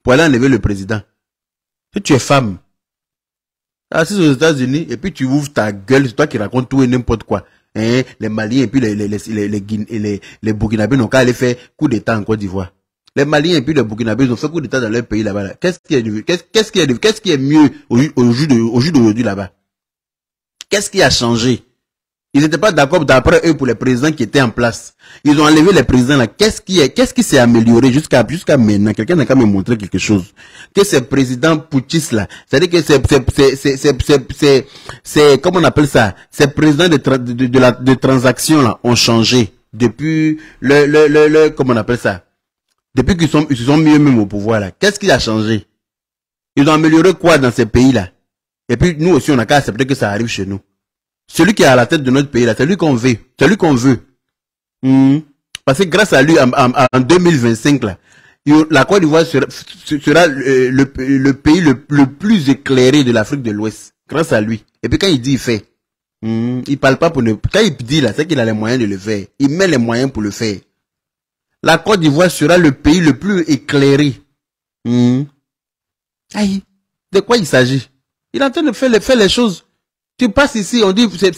Pour aller enlever le président. Si tu es femme, assis aux États-Unis, et puis tu ouvres ta gueule, c'est toi qui racontes tout et n'importe quoi. Hein, les Maliens et puis les Burkinabés n'ont qu'à aller faire coup d'État en Côte d'Ivoire. Les Maliens et puis les Burkinabés ont fait coup d'État dans leur pays là-bas. Là. Qu'est-ce qui est mieux au jour d'aujourd'hui là-bas? Qu'est-ce qui a changé? Ils n'étaient pas d'accord d'après eux pour les présidents qui étaient en place. Ils ont enlevé les présidents là. Qu'est-ce qui s'est amélioré jusqu'à maintenant? Quelqu'un n'a qu'à me montrer quelque chose. Que ces présidents putschistes là, c'est-à-dire que c'est, comment on appelle ça? Ces présidents de transactions là ont changé depuis comment on appelle ça? Depuis qu'ils se sont mis eux-mêmes au pouvoir là. Qu'est-ce qui a changé? Ils ont amélioré quoi dans ces pays là? Et puis nous aussi on n'a qu'à accepter que ça arrive chez nous. Celui qui est à la tête de notre pays là, c'est lui qu'on veut. C'est lui qu'on veut. Parce que grâce à lui, en 2025 là, la Côte d'Ivoire sera le pays le plus éclairé de l'Afrique de l'Ouest. Grâce à lui. Et puis quand il dit, il fait. Il parle pas pour ne... Quand il dit là, c'est qu'il a les moyens de le faire. Il met les moyens pour le faire. La Côte d'Ivoire sera le pays le plus éclairé. Aïe. De quoi il s'agit? Il est en train de faire les choses. Tu passes ici, on dit c'est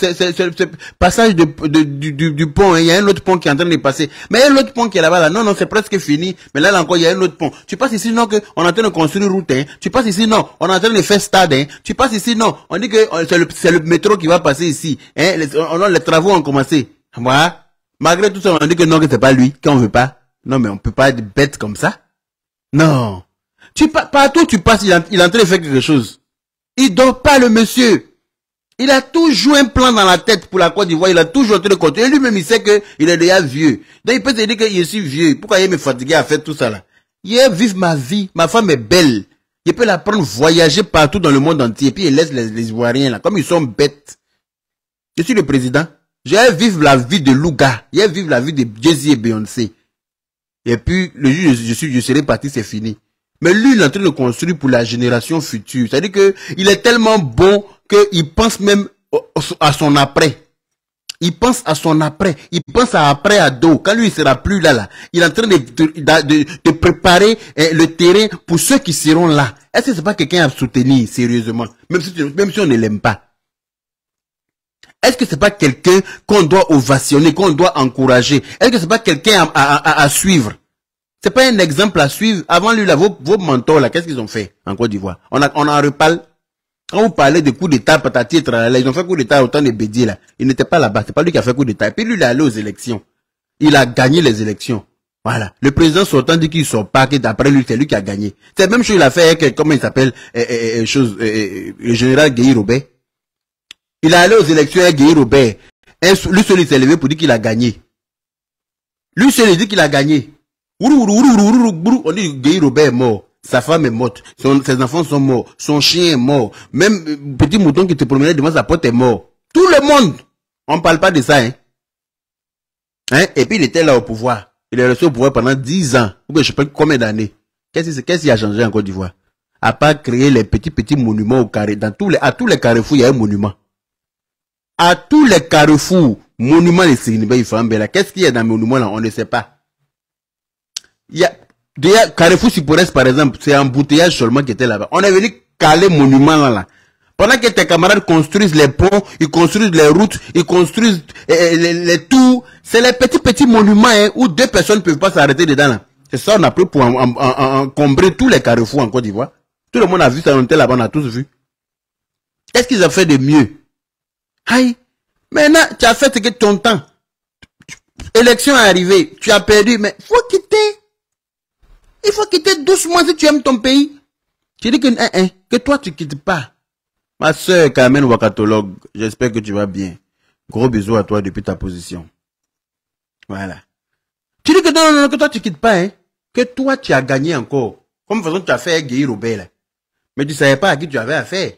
passage du pont, hein, il y a un autre pont qui est en train de passer. Mais il y a l'autre pont qui est là-bas, là. Non, c'est presque fini. Mais là encore, il y a un autre pont. Tu passes ici, non, on est en train de construire une route, hein. Tu passes ici, non, on est en train de faire stade, hein. Tu passes ici, non, on dit que c'est le métro qui va passer ici, hein. Les travaux ont commencé. Voilà. Malgré tout ça, on dit que non, que c'est pas lui, qu'on veut pas. Non, mais on peut pas être bête comme ça. Non. Partout tu passes, il est en train de faire quelque chose. Il dort pas, le monsieur. Il a toujours un plan dans la tête pour la Côte d'Ivoire. Il a toujours en train de compter. Et lui-même, il sait qu'il est déjà vieux. Donc, il peut se dire que je suis vieux. Pourquoi il me fatiguer à faire tout ça là? Il est vivre ma vie. Ma femme est belle. Il peut la prendre voyager partout dans le monde entier. Et puis, il laisse les Ivoiriens là. Comme ils sont bêtes. Je suis le président. Je vais vivre la vie de Louga. Je vais vivre la vie de Jay-Z et Beyoncé. Et puis, le jour je serai parti, c'est fini. Mais lui, il est en train de construire pour la génération future. C'est-à-dire que il est tellement bon qu'il pense même à son après. Il pense à son après. Il pense à après à dos. Quand lui, il sera plus là. Il est en train de préparer le terrain pour ceux qui seront là. Est-ce que c'est pas quelqu'un à soutenir sérieusement? Même si on ne l'aime pas. Est-ce que c'est pas quelqu'un qu'on doit ovationner, qu'on doit encourager? Est-ce que c'est pas quelqu'un à suivre? C'est pas un exemple à suivre. Avant lui, là, vos mentors, là, qu'est-ce qu'ils ont fait en Côte d'Ivoire? On en reparle. Quand vous parlez de coups d'État, patati et tralala, ils ont fait coup d'État au temps de Bédier, là. Il n'était pas là-bas. C'est pas lui qui a fait coup d'État. Et puis lui, il est allé aux élections. Il a gagné les élections. Voilà. Le président sortant dit qu'il sort pas, que d'après lui, c'est lui qui a gagné. C'est la même chose qu'il a fait avec, comment il s'appelle, le général Guéhi Robert. Il est allé aux élections avec Guéhi Robert. Lui seul, il s'est levé pour dire qu'il a gagné. Lui seul, il dit qu'il a gagné. On dit Guéhi Robert est mort. Sa femme est morte. Ses enfants sont morts. Son chien est mort. Même petit mouton qui te promenait devant sa porte est mort. Tout le monde. On ne parle pas de ça, hein. Et puis il était là au pouvoir. Il est resté au pouvoir pendant 10 ans. Ou bien je sais pas combien d'années. Qu'est-ce qui a changé en Côte d'Ivoire? À part créer les petits monuments au carré. À tous les carrefours, il y a un monument. À tous les carrefours, monument de Sénégal, il faut un bel. Qu'est-ce qu'il y a dans le monument là? On ne sait pas. Il y a, déjà, Carrefour Sipores, par exemple, c'est embouteillage seulement qui était là-bas. On est venu caler monument là. Pendant que tes camarades construisent les ponts, ils construisent les routes, ils construisent les tours. C'est les petits monuments, hein, où 2 personnes ne peuvent pas s'arrêter dedans là. C'est ça on a pris pour encombrer tous les carrefours en Côte d'Ivoire. Tout le monde a vu ça, on était là-bas, on a tous vu. Qu'est-ce qu'ils ont fait de mieux? Aïe. Maintenant, tu as fait ce que ton temps. Élection est arrivée, tu as perdu, mais faut quitter. Il faut quitter doucement si tu aimes ton pays. Tu dis que toi tu quittes pas. Ma soeur Carmen Wakatologue, j'espère que tu vas bien. Gros bisous à toi depuis ta position. Voilà. Tu dis que non, que toi tu quittes pas, hein. Que toi tu as gagné encore. Comme façon tu as fait avec Guéhi Robert, là. Mais tu savais pas à qui tu avais affaire.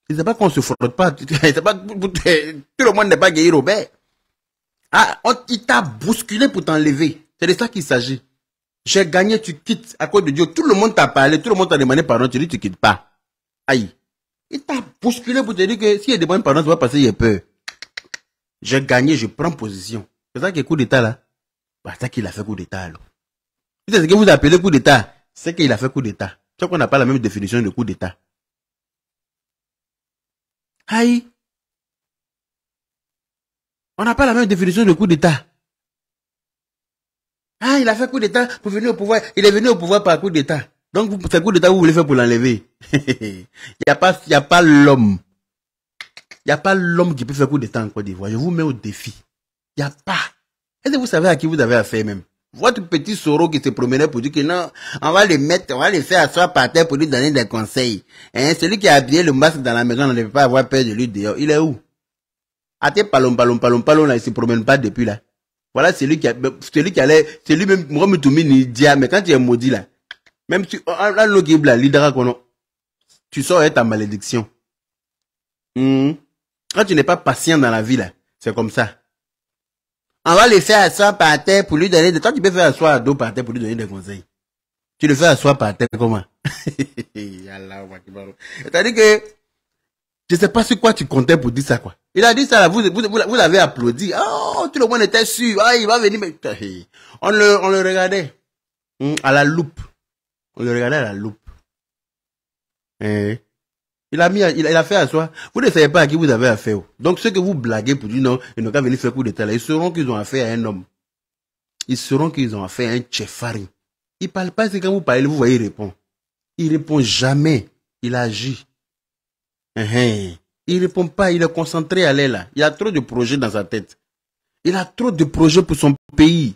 Tu sais pas qu'on se frotte pas. Tout le monde n'est pas Guéhi Robert. Ah, il t'a bousculé pour t'enlever. C'est de ça qu'il s'agit. J'ai gagné, tu quittes à cause de Dieu. Tout le monde t'a parlé, tout le monde t'a demandé pardon, tu dis tu quittes pas. Aïe. Il t'a bousculé pour te dire que s'il y a des bonnes pardon, ça va passer, il y a peur. J'ai gagné, je prends position. C'est ça qui est coup d'état là. Bah, c'est ça qu'il a fait coup d'état là. C'est ce que vous appelez coup d'état. C'est qu'il a fait coup d'état. Tu vois qu'on n'a pas la même définition de coup d'état. Aïe. On n'a pas la même définition de coup d'état. Ah, il a fait coup d'état pour venir au pouvoir. Il est venu au pouvoir par coup d'état. Donc, c'est coup d'état, vous voulez faire pour l'enlever. Il n'y a pas l'homme. Il n'y a pas l'homme qui peut faire coup d'état en Côte d'Ivoire. Je vous mets au défi. Il n'y a pas. Est-ce que vous savez à qui vous avez affaire même? Votre petit Soro qui se promenait pour dire que non, on va les mettre, on va les faire asseoir par terre pour lui donner des conseils. Hein, celui qui a habillé le masque dans la maison, on ne peut pas avoir peur de lui dehors. Il est où? Ah, t'es palom, là, il se promène pas depuis là. Voilà celui qui allait, celui même, Mohamed Toumini dia, mais quand tu es maudit là, même si, tu sors ta malédiction. Quand tu n'es pas patient dans la vie là, c'est comme ça. On va le faire asseoir par terre pour lui donner des... Toi, tu peux faire asseoir à dos par terre pour lui donner des conseils. Tu le fais asseoir par terre comment? C'est-à-dire que je ne sais pas sur quoi tu comptais pour dire ça, quoi. Il a dit ça là, vous l'avez applaudi. Oh, tout le monde était sûr. Ah, il va venir. Mais... On le regardait à la loupe. On le regardait à la loupe. Il a fait asseoir. Vous ne savez pas à qui vous avez affaire. Donc, ceux que vous blaguez pour dire non, ils n'ont qu'à venir faire coup d'état là, ils sauront qu'ils ont affaire à un homme. Ils sauront qu'ils ont affaire à un tchefari. Il ne parle pas, c'est quand vous parlez, vous voyez, il répond. Il répond jamais. Il agit. Il répond pas, il est concentré à l'aile là. Il a trop de projets dans sa tête. Il a trop de projets pour son pays.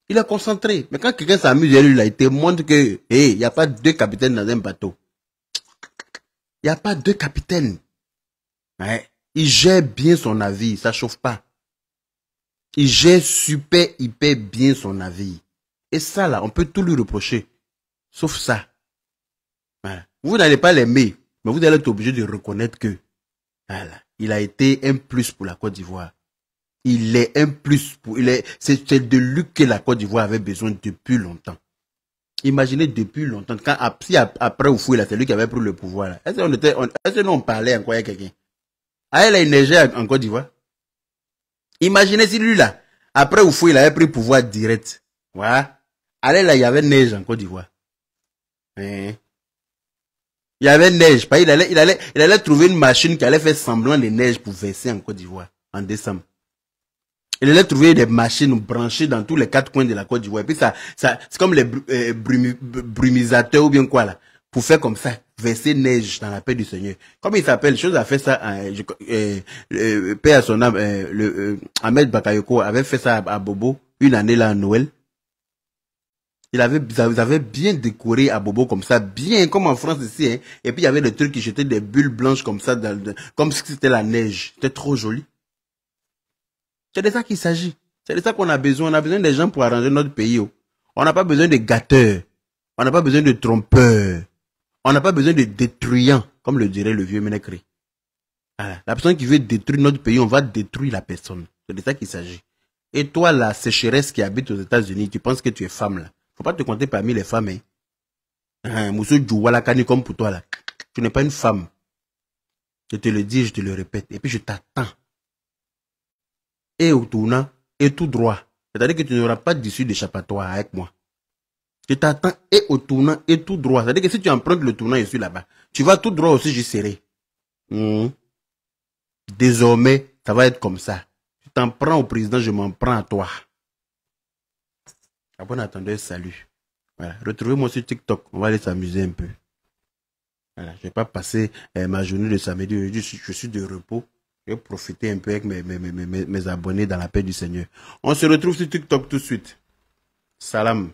Il est concentré. Mais quand quelqu'un s'amuse, lui là, il te montre que, il n'y a pas deux capitaines dans un bateau. Il n'y a pas deux capitaines. Ouais. Il gère bien son navire, ça chauffe pas. Il gère super, hyper bien son navire. Et ça là, on peut tout lui reprocher. Sauf ça. Voilà. Vous n'allez pas l'aimer, mais vous allez être obligé de reconnaître que voilà, il a été un plus pour la Côte d'Ivoire. Il est un plus pour... C'est de lui que la Côte d'Ivoire avait besoin depuis longtemps. Imaginez depuis longtemps. Quand après Oufoué, là, c'est lui qui avait pris le pouvoir. Là. Est-ce que nous on parlait encore à quelqu'un? Ah, il neigeait en Côte d'Ivoire. Imaginez si lui là, après Oufoué, il avait pris le pouvoir direct. Voilà. Allez là, il y avait neige en Côte d'Ivoire. Il y avait neige. Il allait trouver une machine qui allait faire semblant de neige pour verser en Côte d'Ivoire en décembre. Il allait trouver des machines branchées dans tous les quatre coins de la Côte d'Ivoire. Et puis ça c'est comme les brumisateurs ou bien quoi là. Pour faire comme ça, verser neige dans la paix du Seigneur. Comme il s'appelle, chose a fait ça, paix à son âme, Ahmed Bakayoko avait fait ça à Bobo, une année là à Noël. Ils avaient bien décoré à Bobo comme ça, bien comme en France ici. Hein. Et puis il y avait des trucs qui jetaient des bulles blanches comme ça, comme si c'était la neige. C'était trop joli. C'est de ça qu'il s'agit. C'est de ça qu'on a besoin. On a besoin des gens pour arranger notre pays. On n'a pas besoin de gâteurs. On n'a pas besoin de trompeurs. On n'a pas besoin de détruisants, comme le dirait le vieux Ménécré. La personne qui veut détruire notre pays, on va détruire la personne. C'est de ça qu'il s'agit. Et toi, la sécheresse qui habite aux États-Unis, tu penses que tu es femme là. Faut pas te compter parmi les femmes. Moussou Djouwala Kani comme pour toi là. Tu n'es pas une femme. Je te le dis, je te le répète. Et puis je t'attends. Et au tournant, et tout droit. C'est-à-dire que tu n'auras pas d'issue d'échappatoire avec moi. Je t'attends et au tournant et tout droit. C'est-à-dire que si tu empruntes le tournant, je suis là-bas. Tu vas tout droit aussi, j'y serai. Désormais, ça va être comme ça. Tu t'en prends au président, je m'en prends à toi. À bon attendeur, salut. Voilà. Retrouvez-moi sur TikTok. On va aller s'amuser un peu. Voilà. Je ne vais pas passer ma journée de samedi. Je suis de repos. Je vais profiter un peu avec mes abonnés dans la paix du Seigneur. On se retrouve sur TikTok tout de suite. Salam.